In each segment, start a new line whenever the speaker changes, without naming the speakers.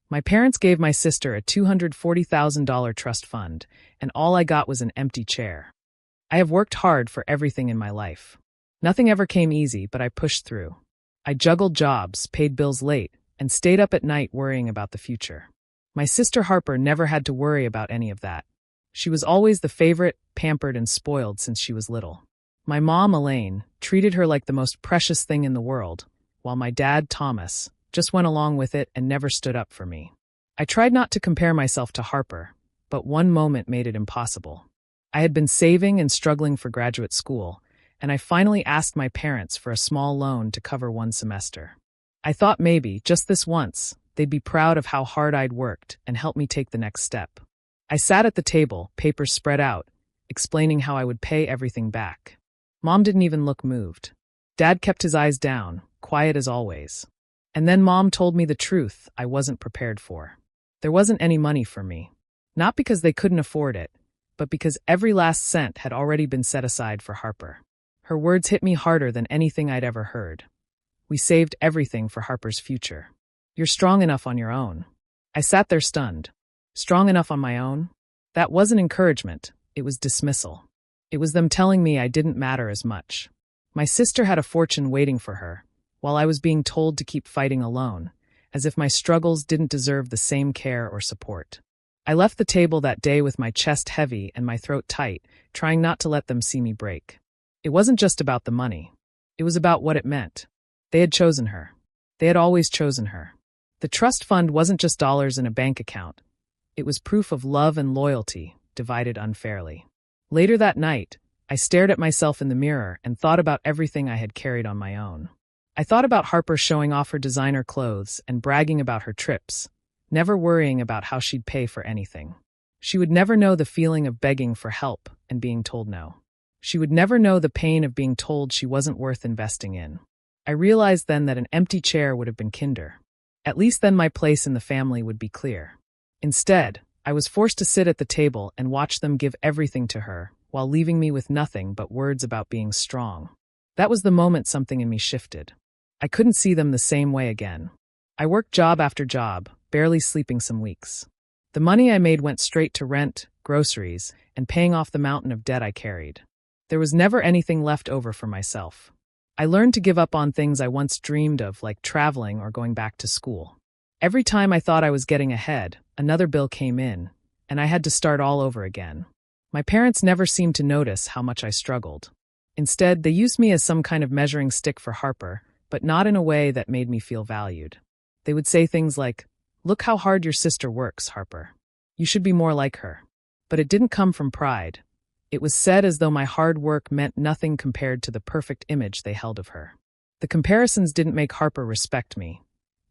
My parents gave my sister a $240,000 trust fund, and all I got was an empty chair. I have worked hard for everything in my life. Nothing ever came easy, but I pushed through. I juggled jobs, paid bills late, and stayed up at night worrying about the future. My sister Harper never had to worry about any of that. She was always the favorite, pampered, and spoiled since she was little. My mom, Elaine, treated her like the most precious thing in the world, while my dad, Thomas, just went along with it and never stood up for me. I tried not to compare myself to Harper, but one moment made it impossible. I had been saving and struggling for graduate school, and I finally asked my parents for a small loan to cover one semester. I thought maybe, just this once, they'd be proud of how hard I'd worked and help me take the next step. I sat at the table, papers spread out, explaining how I would pay everything back. Mom didn't even look moved. Dad kept his eyes down, quiet as always. And then Mom told me the truth I wasn't prepared for. There wasn't any money for me. Not because they couldn't afford it, but because every last cent had already been set aside for Harper. Her words hit me harder than anything I'd ever heard. We saved everything for Harper's future. You're strong enough on your own. I sat there stunned. Strong enough on my own? That wasn't encouragement, it was dismissal. It was them telling me I didn't matter as much. My sister had a fortune waiting for her, while I was being told to keep fighting alone, as if my struggles didn't deserve the same care or support. I left the table that day with my chest heavy and my throat tight, trying not to let them see me break. It wasn't just about the money. It was about what it meant. They had chosen her. They had always chosen her. The trust fund wasn't just dollars in a bank account. It was proof of love and loyalty, divided unfairly. Later that night, I stared at myself in the mirror and thought about everything I had carried on my own. I thought about Harper showing off her designer clothes and bragging about her trips, never worrying about how she'd pay for anything. She would never know the feeling of begging for help and being told no. She would never know the pain of being told she wasn't worth investing in. I realized then that an empty chair would have been kinder. At least then my place in the family would be clear. Instead, I was forced to sit at the table and watch them give everything to her, while leaving me with nothing but words about being strong. That was the moment something in me shifted. I couldn't see them the same way again. I worked job after job, barely sleeping some weeks. The money I made went straight to rent, groceries, and paying off the mountain of debt I carried. There was never anything left over for myself. I learned to give up on things I once dreamed of, like traveling or going back to school. Every time I thought I was getting ahead, another bill came in, and I had to start all over again. My parents never seemed to notice how much I struggled. Instead, they used me as some kind of measuring stick for Harper, but not in a way that made me feel valued. They would say things like, "Look how hard your sister works, Harper. You should be more like her." But it didn't come from pride. It was said as though my hard work meant nothing compared to the perfect image they held of her. The comparisons didn't make Harper respect me.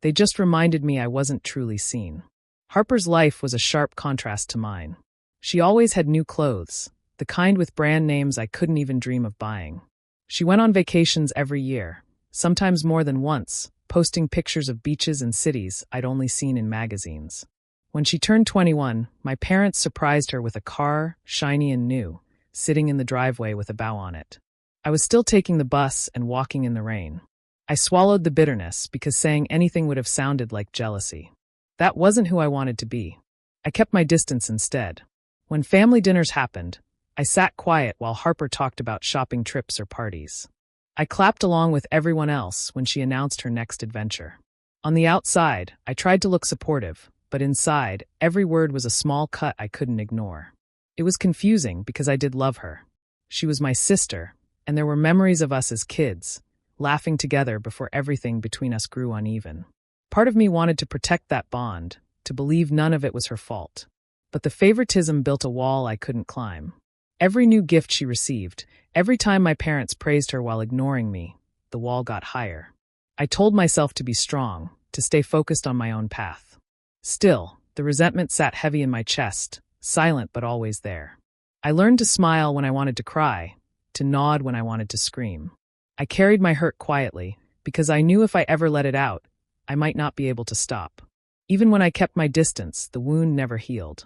They just reminded me I wasn't truly seen. Harper's life was a sharp contrast to mine. She always had new clothes, the kind with brand names I couldn't even dream of buying. She went on vacations every year, sometimes more than once, posting pictures of beaches and cities I'd only seen in magazines. When she turned 21, my parents surprised her with a car, shiny and new, sitting in the driveway with a bow on it. I was still taking the bus and walking in the rain. I swallowed the bitterness because saying anything would have sounded like jealousy. That wasn't who I wanted to be. I kept my distance instead. When family dinners happened, I sat quiet while Harper talked about shopping trips or parties. I clapped along with everyone else when she announced her next adventure. On the outside, I tried to look supportive, but inside, every word was a small cut I couldn't ignore. It was confusing because I did love her. She was my sister, and there were memories of us as kids, laughing together before everything between us grew uneven. Part of me wanted to protect that bond, to believe none of it was her fault. But the favoritism built a wall I couldn't climb. Every new gift she received, every time my parents praised her while ignoring me, the wall got higher. I told myself to be strong, to stay focused on my own path. Still, the resentment sat heavy in my chest, silent but always there. I learned to smile when I wanted to cry, to nod when I wanted to scream. I carried my hurt quietly, because I knew if I ever let it out, I might not be able to stop. Even when I kept my distance, the wound never healed.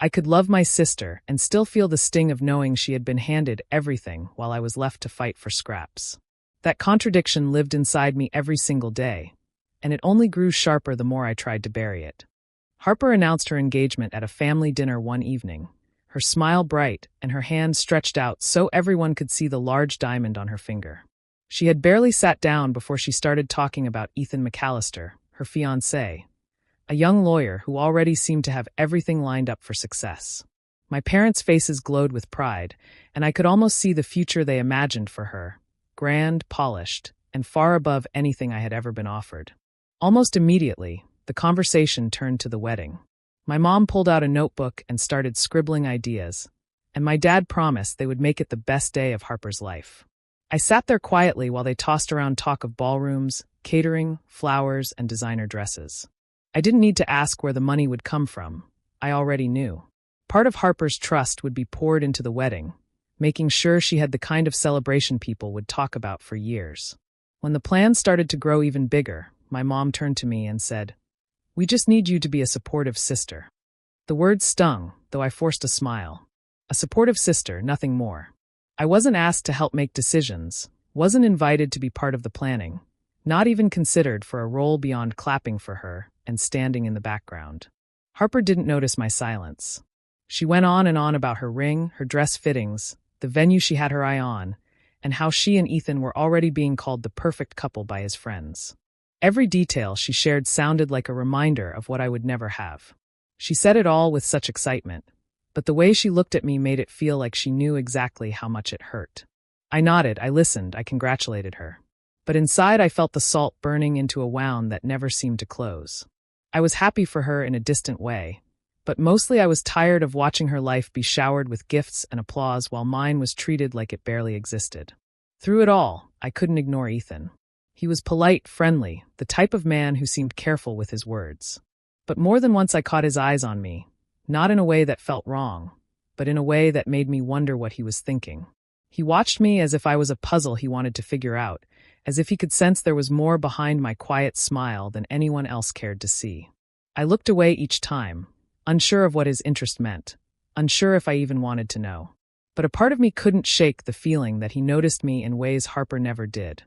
I could love my sister and still feel the sting of knowing she had been handed everything while I was left to fight for scraps. That contradiction lived inside me every single day, and it only grew sharper the more I tried to bury it. Harper announced her engagement at a family dinner one evening, her smile bright and her hand stretched out so everyone could see the large diamond on her finger. She had barely sat down before she started talking about Ethan McAllister, her fiancé, a young lawyer who already seemed to have everything lined up for success. My parents' faces glowed with pride, and I could almost see the future they imagined for her, grand, polished, and far above anything I had ever been offered. Almost immediately, the conversation turned to the wedding. My mom pulled out a notebook and started scribbling ideas, and my dad promised they would make it the best day of Harper's life. I sat there quietly while they tossed around talk of ballrooms, catering, flowers, and designer dresses. I didn't need to ask where the money would come from. I already knew. Part of Harper's trust would be poured into the wedding, making sure she had the kind of celebration people would talk about for years. When the plans started to grow even bigger, my mom turned to me and said, "We just need you to be a supportive sister." The word stung, though I forced a smile. A supportive sister, nothing more. I wasn't asked to help make decisions, wasn't invited to be part of the planning, not even considered for a role beyond clapping for her and standing in the background. Harper didn't notice my silence. She went on and on about her ring, her dress fittings, the venue she had her eye on, and how she and Ethan were already being called the perfect couple by his friends. Every detail she shared sounded like a reminder of what I would never have. She said it all with such excitement, but the way she looked at me made it feel like she knew exactly how much it hurt. I nodded, I listened, I congratulated her. But inside I felt the salt burning into a wound that never seemed to close. I was happy for her in a distant way, but mostly I was tired of watching her life be showered with gifts and applause while mine was treated like it barely existed. Through it all, I couldn't ignore Ethan. He was polite, friendly, the type of man who seemed careful with his words. But more than once I caught his eyes on me, not in a way that felt wrong, but in a way that made me wonder what he was thinking. He watched me as if I was a puzzle he wanted to figure out, as if he could sense there was more behind my quiet smile than anyone else cared to see. I looked away each time, unsure of what his interest meant, unsure if I even wanted to know. But a part of me couldn't shake the feeling that he noticed me in ways Harper never did,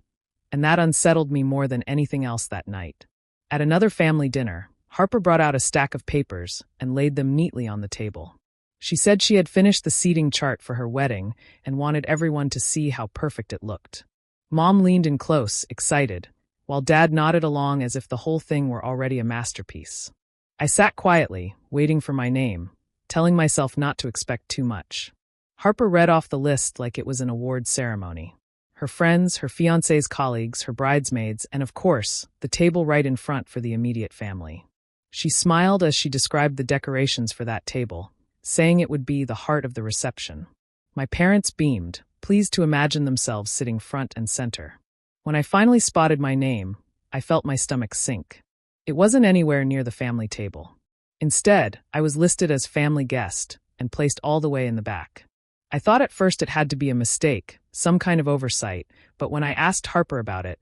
and that unsettled me more than anything else that night. At another family dinner, Harper brought out a stack of papers and laid them neatly on the table. She said she had finished the seating chart for her wedding and wanted everyone to see how perfect it looked. Mom leaned in close, excited, while Dad nodded along as if the whole thing were already a masterpiece. I sat quietly, waiting for my name, telling myself not to expect too much. Harper read off the list like it was an award ceremony. Her friends, her fiancé's colleagues, her bridesmaids, and of course, the table right in front for the immediate family. She smiled as she described the decorations for that table, saying it would be the heart of the reception. My parents beamed, pleased to imagine themselves sitting front and center. When I finally spotted my name, I felt my stomach sink. It wasn't anywhere near the family table. Instead, I was listed as family guest and placed all the way in the back. I thought at first it had to be a mistake, some kind of oversight, but when I asked Harper about it,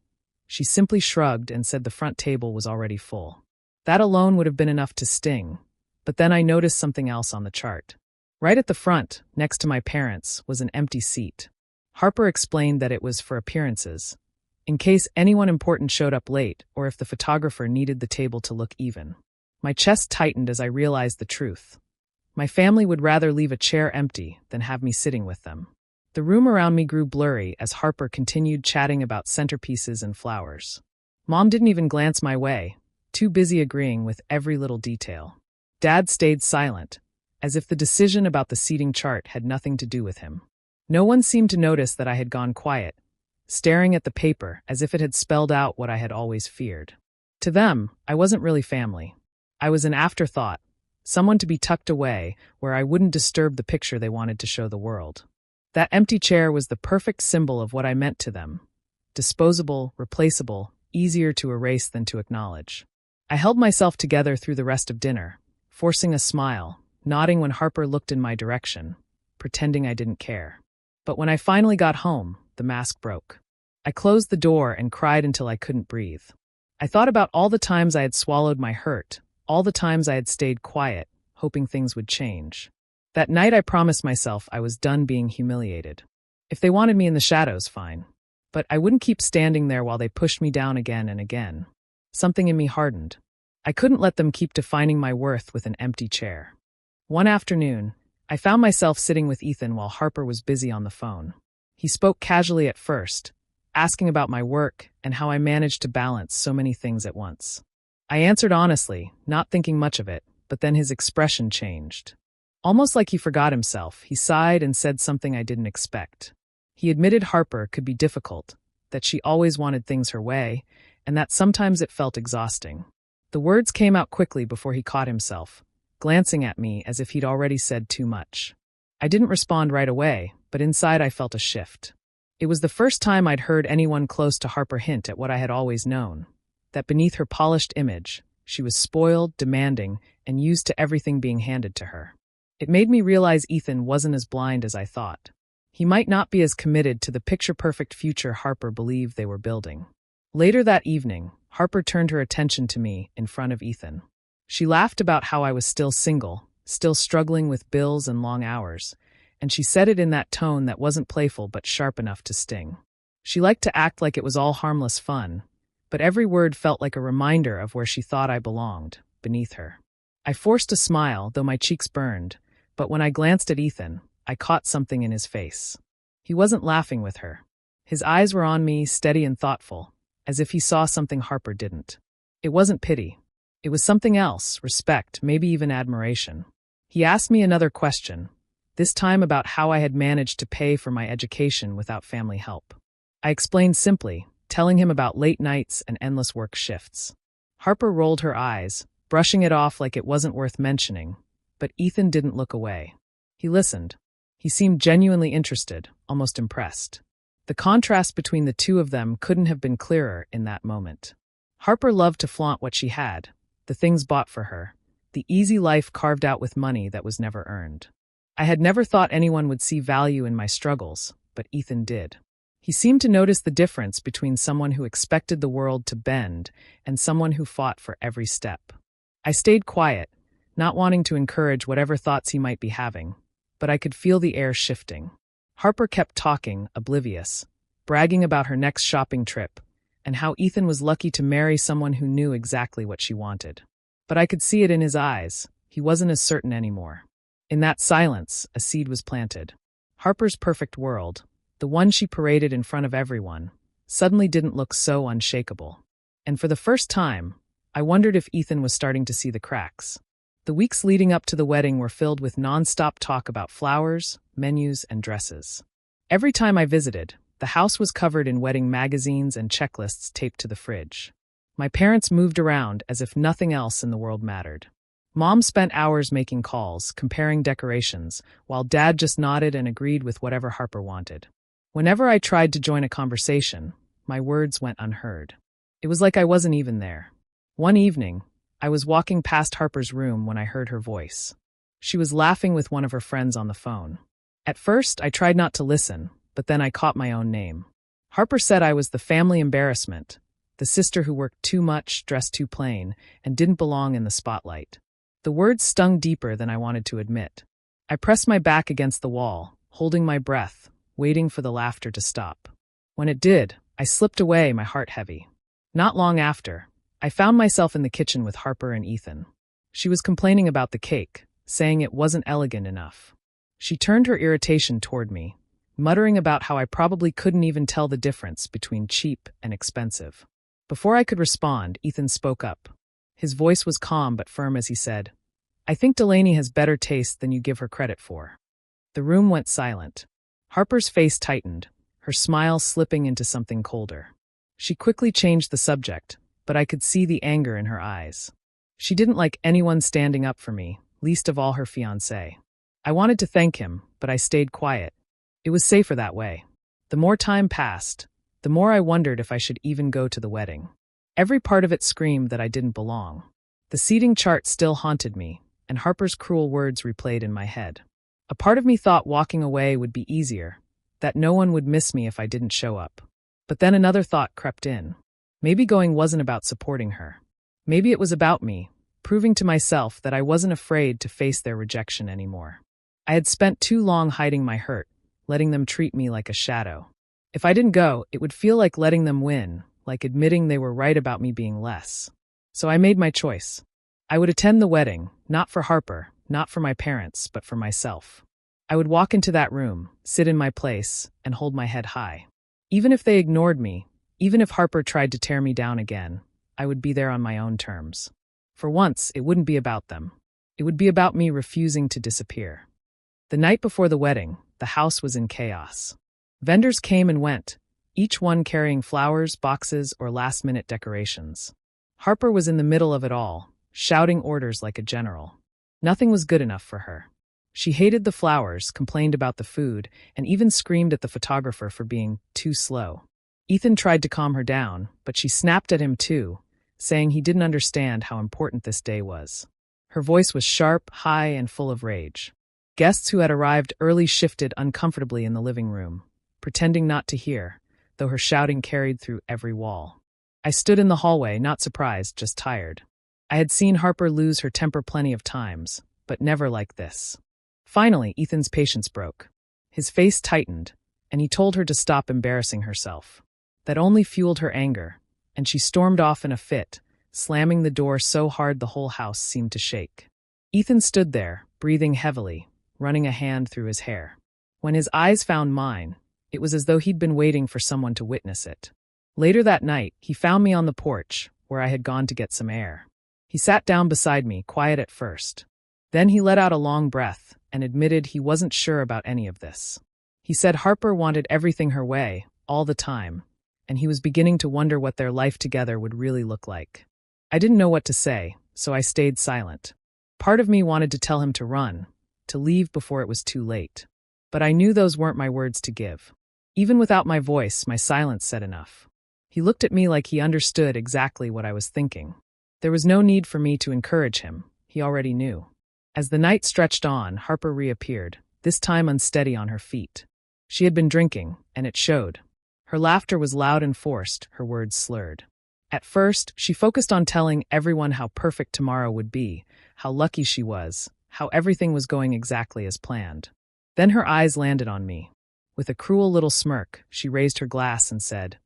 she simply shrugged and said the front table was already full. That alone would have been enough to sting, but then I noticed something else on the chart. Right at the front, next to my parents, was an empty seat. Harper explained that it was for appearances, in case anyone important showed up late or if the photographer needed the table to look even. My chest tightened as I realized the truth. My family would rather leave a chair empty than have me sitting with them. The room around me grew blurry as Harper continued chatting about centerpieces and flowers. Mom didn't even glance my way, too busy agreeing with every little detail. Dad stayed silent, as if the decision about the seating chart had nothing to do with him. No one seemed to notice that I had gone quiet, staring at the paper as if it had spelled out what I had always feared. To them, I wasn't really family. I was an afterthought, someone to be tucked away where I wouldn't disturb the picture they wanted to show the world. That empty chair was the perfect symbol of what I meant to them. Disposable, replaceable, easier to erase than to acknowledge. I held myself together through the rest of dinner, forcing a smile, nodding when Harper looked in my direction, pretending I didn't care. But when I finally got home, the mask broke. I closed the door and cried until I couldn't breathe. I thought about all the times I had swallowed my hurt, all the times I had stayed quiet, hoping things would change. That night I promised myself I was done being humiliated. If they wanted me in the shadows, fine. But I wouldn't keep standing there while they pushed me down again and again. Something in me hardened. I couldn't let them keep defining my worth with an empty chair. One afternoon, I found myself sitting with Ethan while Harper was busy on the phone. He spoke casually at first, asking about my work and how I managed to balance so many things at once. I answered honestly, not thinking much of it, but then his expression changed. Almost like he forgot himself, he sighed and said something I didn't expect. He admitted Harper could be difficult, that she always wanted things her way, and that sometimes it felt exhausting. The words came out quickly before he caught himself, glancing at me as if he'd already said too much. I didn't respond right away, but inside I felt a shift. It was the first time I'd heard anyone close to Harper hint at what I had always known, that beneath her polished image, she was spoiled, demanding, and used to everything being handed to her. It made me realize Ethan wasn't as blind as I thought. He might not be as committed to the picture-perfect future Harper believed they were building. Later that evening, Harper turned her attention to me in front of Ethan. She laughed about how I was still single, still struggling with bills and long hours, and she said it in that tone that wasn't playful but sharp enough to sting. She liked to act like it was all harmless fun, but every word felt like a reminder of where she thought I belonged, beneath her. I forced a smile, though my cheeks burned, but when I glanced at Ethan, I caught something in his face. He wasn't laughing with her. His eyes were on me, steady and thoughtful, as if he saw something Harper didn't. It wasn't pity. It was something else, respect, maybe even admiration. He asked me another question, this time about how I had managed to pay for my education without family help. I explained simply, telling him about late nights and endless work shifts. Harper rolled her eyes, brushing it off like it wasn't worth mentioning, but Ethan didn't look away. He listened. He seemed genuinely interested, almost impressed. The contrast between the two of them couldn't have been clearer in that moment. Harper loved to flaunt what she had, the things bought for her, the easy life carved out with money that was never earned. I had never thought anyone would see value in my struggles, but Ethan did. He seemed to notice the difference between someone who expected the world to bend and someone who fought for every step. I stayed quiet, not wanting to encourage whatever thoughts he might be having, but I could feel the air shifting. Harper kept talking, oblivious, bragging about her next shopping trip, and how Ethan was lucky to marry someone who knew exactly what she wanted. But I could see it in his eyes. He wasn't as certain anymore. In that silence, a seed was planted. Harper's perfect world, the one she paraded in front of everyone, suddenly didn't look so unshakable. And for the first time, I wondered if Ethan was starting to see the cracks. The weeks leading up to the wedding were filled with non-stop talk about flowers, menus, and dresses. Every time I visited, the house was covered in wedding magazines and checklists taped to the fridge. My parents moved around as if nothing else in the world mattered. Mom spent hours making calls, comparing decorations, while Dad just nodded and agreed with whatever Harper wanted. Whenever I tried to join a conversation, my words went unheard. It was like I wasn't even there. One evening, I was walking past Harper's room when I heard her voice. She was laughing with one of her friends on the phone. At first, I tried not to listen, but then I caught my own name. Harper said I was the family embarrassment, the sister who worked too much, dressed too plain, and didn't belong in the spotlight. The words stung deeper than I wanted to admit. I pressed my back against the wall, holding my breath, waiting for the laughter to stop. When it did, I slipped away, my heart heavy. Not long after, I found myself in the kitchen with Harper and Ethan. She was complaining about the cake, saying it wasn't elegant enough. She turned her irritation toward me, muttering about how I probably couldn't even tell the difference between cheap and expensive. Before I could respond, Ethan spoke up. His voice was calm but firm as he said, "I think Delaney has better taste than you give her credit for." The room went silent. Harper's face tightened, her smile slipping into something colder. She quickly changed the subject, but I could see the anger in her eyes. She didn't like anyone standing up for me, least of all her fiancé. I wanted to thank him, but I stayed quiet. It was safer that way. The more time passed, the more I wondered if I should even go to the wedding. Every part of it screamed that I didn't belong. The seating chart still haunted me, and Harper's cruel words replayed in my head. A part of me thought walking away would be easier, that no one would miss me if I didn't show up. But then another thought crept in. Maybe going wasn't about supporting her. Maybe it was about me, proving to myself that I wasn't afraid to face their rejection anymore. I had spent too long hiding my hurt, letting them treat me like a shadow. If I didn't go, it would feel like letting them win, like admitting they were right about me being less. So I made my choice. I would attend the wedding, not for Harper, not for my parents, but for myself. I would walk into that room, sit in my place, and hold my head high. Even if they ignored me, even if Harper tried to tear me down again, I would be there on my own terms. For once, it wouldn't be about them. It would be about me refusing to disappear. The night before the wedding, the house was in chaos. Vendors came and went, each one carrying flowers, boxes, or last-minute decorations. Harper was in the middle of it all, shouting orders like a general. Nothing was good enough for her. She hated the flowers, complained about the food, and even screamed at the photographer for being too slow. Ethan tried to calm her down, but she snapped at him too, saying he didn't understand how important this day was. Her voice was sharp, high, and full of rage. Guests who had arrived early shifted uncomfortably in the living room, pretending not to hear, though her shouting carried through every wall. I stood in the hallway, not surprised, just tired. I had seen Harper lose her temper plenty of times, but never like this. Finally, Ethan's patience broke. His face tightened, and he told her to stop embarrassing herself. That only fueled her anger, and she stormed off in a fit, slamming the door so hard the whole house seemed to shake. Ethan stood there, breathing heavily, running a hand through his hair. When his eyes found mine, it was as though he'd been waiting for someone to witness it. Later that night, he found me on the porch, where I had gone to get some air. He sat down beside me, quiet at first. Then he let out a long breath and admitted he wasn't sure about any of this. He said Harper wanted everything her way, all the time, and he was beginning to wonder what their life together would really look like. I didn't know what to say, so I stayed silent. Part of me wanted to tell him to run, to leave before it was too late. But I knew those weren't my words to give. Even without my voice, my silence said enough. He looked at me like he understood exactly what I was thinking. There was no need for me to encourage him. He already knew. As the night stretched on, Harper reappeared, this time unsteady on her feet. She had been drinking, and it showed. Her laughter was loud and forced, her words slurred. At first, she focused on telling everyone how perfect tomorrow would be, how lucky she was, how everything was going exactly as planned. Then her eyes landed on me. With a cruel little smirk, she raised her glass and said,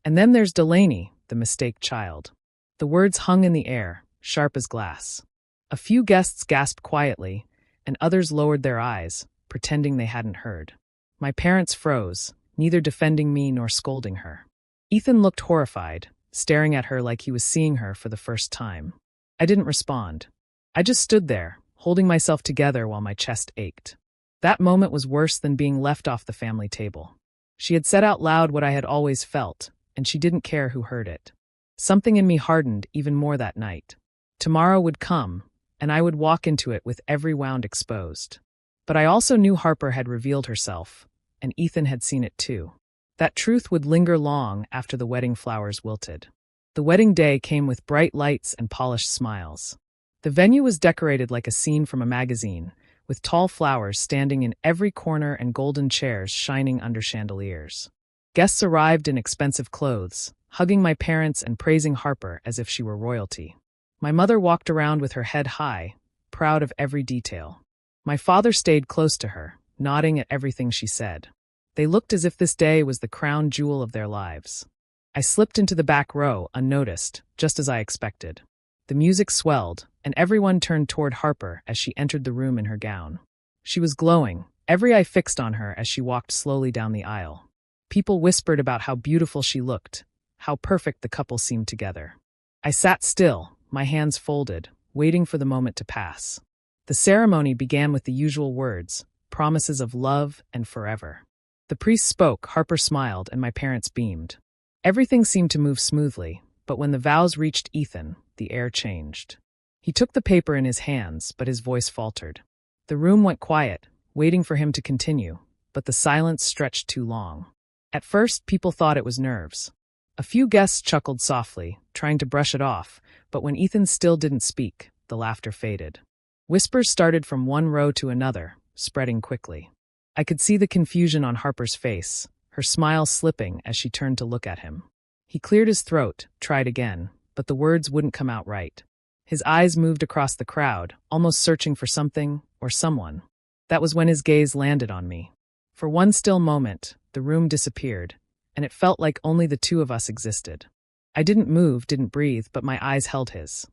"And then there's Delaney, the mistake child." The words hung in the air, sharp as glass. A few guests gasped quietly, and others lowered their eyes, pretending they hadn't heard. My parents froze, neither defending me nor scolding her. Ethan looked horrified, staring at her like he was seeing her for the first time. I didn't respond. I just stood there, holding myself together while my chest ached. That moment was worse than being left off the family table. She had said out loud what I had always felt, and she didn't care who heard it. Something in me hardened even more that night. Tomorrow would come, and I would walk into it with every wound exposed. But I also knew Harper had revealed herself, and Ethan had seen it too. That truth would linger long after the wedding flowers wilted. The wedding day came with bright lights and polished smiles. The venue was decorated like a scene from a magazine, with tall flowers standing in every corner and golden chairs shining under chandeliers. Guests arrived in expensive clothes, hugging my parents and praising Harper as if she were royalty. My mother walked around with her head high, proud of every detail. My father stayed close to her, nodding at everything she said. They looked as if this day was the crown jewel of their lives. I slipped into the back row, unnoticed, just as I expected. The music swelled, and everyone turned toward Harper as she entered the room in her gown. She was glowing, every eye fixed on her as she walked slowly down the aisle. People whispered about how beautiful she looked, how perfect the couple seemed together. I sat still, my hands folded, waiting for the moment to pass. The ceremony began with the usual words, promises of love and forever. The priest spoke, Harper smiled, and my parents beamed. Everything seemed to move smoothly, but when the vows reached Ethan, the air changed. He took the paper in his hands, but his voice faltered. The room went quiet, waiting for him to continue, but the silence stretched too long. At first, people thought it was nerves. A few guests chuckled softly, trying to brush it off, but when Ethan still didn't speak, the laughter faded. Whispers started from one row to another, spreading quickly. I could see the confusion on Harper's face, her smile slipping as she turned to look at him. He cleared his throat, tried again, but the words wouldn't come out right. His eyes moved across the crowd, almost searching for something or someone. That was when his gaze landed on me. For one still moment, the room disappeared, and it felt like only the two of us existed. I didn't move, didn't breathe, but my eyes held his.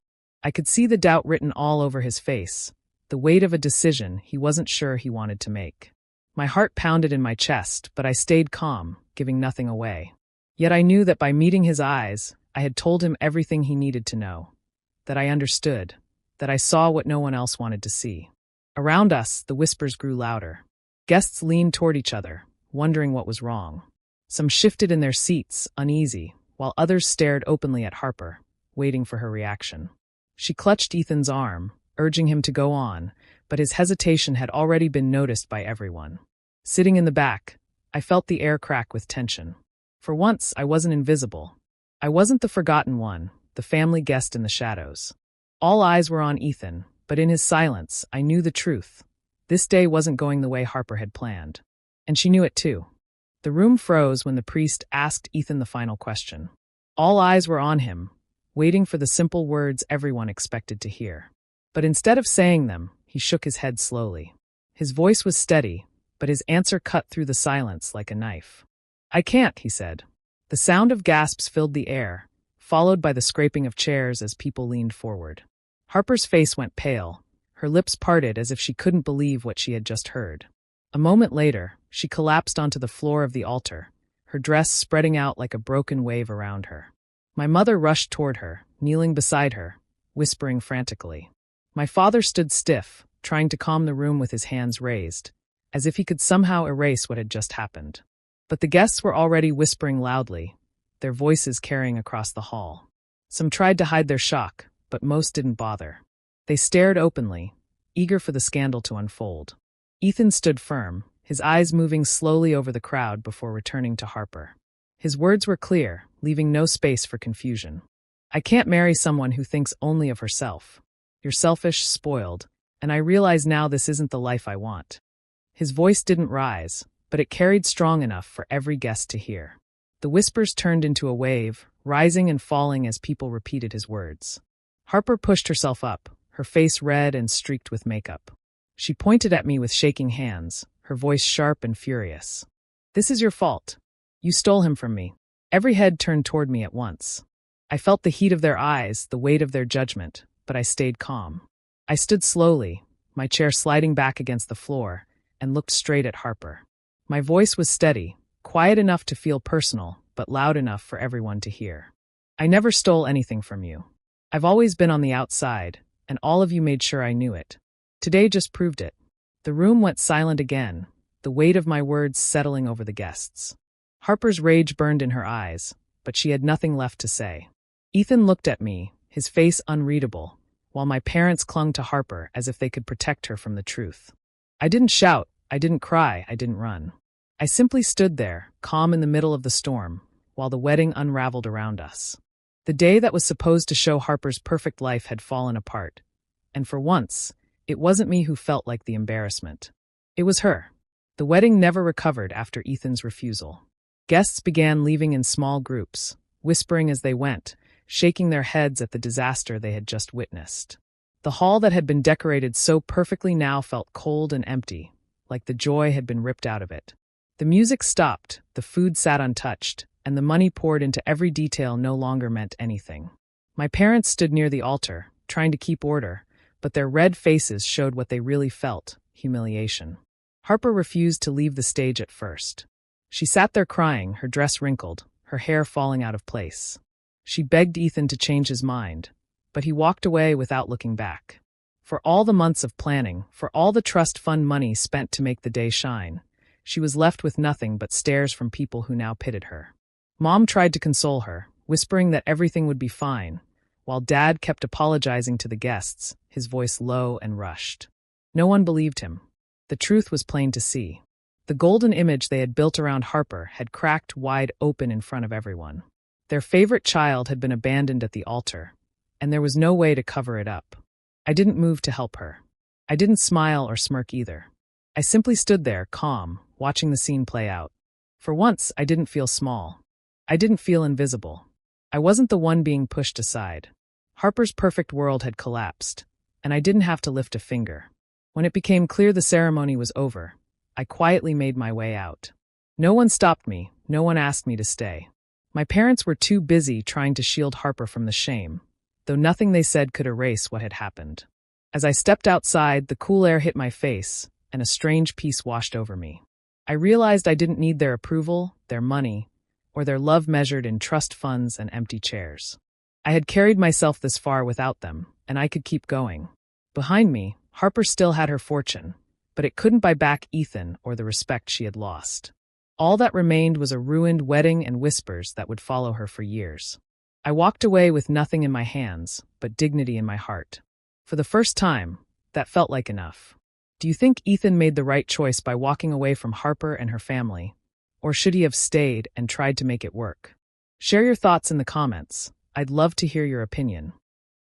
I could see the doubt written all over his face, the weight of a decision he wasn't sure he wanted to make. My heart pounded in my chest, but I stayed calm, giving nothing away. Yet I knew that by meeting his eyes, I had told him everything he needed to know. That I understood, that I saw what no one else wanted to see. Around us, the whispers grew louder. Guests leaned toward each other, wondering what was wrong. Some shifted in their seats, uneasy, while others stared openly at Harper, waiting for her reaction. She clutched Ethan's arm, urging him to go on, but his hesitation had already been noticed by everyone. Sitting in the back, I felt the air crack with tension. For once, I wasn't invisible. I wasn't the forgotten one, the family guest in the shadows. All eyes were on Ethan, but in his silence, I knew the truth. This day wasn't going the way Harper had planned. And she knew it too. The room froze when the priest asked Ethan the final question. All eyes were on him, waiting for the simple words everyone expected to hear. But instead of saying them, he shook his head slowly. His voice was steady, but his answer cut through the silence like a knife. I can't, he said. The sound of gasps filled the air, followed by the scraping of chairs as people leaned forward. Harper's face went pale, her lips parted as if she couldn't believe what she had just heard. A moment later, she collapsed onto the floor of the altar, her dress spreading out like a broken wave around her. My mother rushed toward her, kneeling beside her, whispering frantically. My father stood stiff, trying to calm the room with his hands raised, as if he could somehow erase what had just happened. But the guests were already whispering loudly, their voices carrying across the hall. Some tried to hide their shock, but most didn't bother. They stared openly, eager for the scandal to unfold. Ethan stood firm, his eyes moving slowly over the crowd before returning to Harper. His words were clear, leaving no space for confusion. I can't marry someone who thinks only of herself. You're selfish, spoiled, and I realize now this isn't the life I want. His voice didn't rise, but it carried strong enough for every guest to hear. The whispers turned into a wave, rising and falling as people repeated his words. Harper pushed herself up, her face red and streaked with makeup. She pointed at me with shaking hands, her voice sharp and furious. This is your fault. You stole him from me. Every head turned toward me at once. I felt the heat of their eyes, the weight of their judgment, but I stayed calm. I stood slowly, my chair sliding back against the floor, and looked straight at Harper. My voice was steady, quiet enough to feel personal, but loud enough for everyone to hear. I never stole anything from you. I've always been on the outside, and all of you made sure I knew it. Today just proved it. The room went silent again, the weight of my words settling over the guests. Harper's rage burned in her eyes, but she had nothing left to say. Ethan looked at me, his face unreadable, while my parents clung to Harper as if they could protect her from the truth. I didn't shout, I didn't cry, I didn't run. I simply stood there, calm in the middle of the storm, while the wedding unraveled around us. The day that was supposed to show Harper's perfect life had fallen apart, and for once, it wasn't me who felt like the embarrassment. It was her. The wedding never recovered after Ethan's refusal. Guests began leaving in small groups, whispering as they went, shaking their heads at the disaster they had just witnessed. The hall that had been decorated so perfectly now felt cold and empty, like the joy had been ripped out of it. The music stopped, the food sat untouched, and the money poured into every detail no longer meant anything. My parents stood near the altar, trying to keep order, but their red faces showed what they really felt, humiliation. Harper refused to leave the stage at first. She sat there crying, her dress wrinkled, her hair falling out of place. She begged Ethan to change his mind, but he walked away without looking back. For all the months of planning, for all the trust fund money spent to make the day shine, she was left with nothing but stares from people who now pitted her. Mom tried to console her, whispering that everything would be fine, while Dad kept apologizing to the guests, his voice low and rushed. No one believed him. The truth was plain to see. The golden image they had built around Harper had cracked wide open in front of everyone. Their favorite child had been abandoned at the altar, and there was no way to cover it up. I didn't move to help her. I didn't smile or smirk either. I simply stood there, calm, watching the scene play out. For once, I didn't feel small. I didn't feel invisible. I wasn't the one being pushed aside. Harper's perfect world had collapsed, and I didn't have to lift a finger. When it became clear the ceremony was over, I quietly made my way out. No one stopped me, no one asked me to stay. My parents were too busy trying to shield Harper from the shame, though nothing they said could erase what had happened. As I stepped outside, the cool air hit my face, and a strange peace washed over me. I realized I didn't need their approval, their money, or their love measured in trust funds and empty chairs. I had carried myself this far without them, and I could keep going. Behind me, Harper still had her fortune, but it couldn't buy back Ethan or the respect she had lost. All that remained was a ruined wedding and whispers that would follow her for years. I walked away with nothing in my hands, but dignity in my heart. For the first time, that felt like enough. Do you think Ethan made the right choice by walking away from Harper and her family? Or should he have stayed and tried to make it work? Share your thoughts in the comments. I'd love to hear your opinion.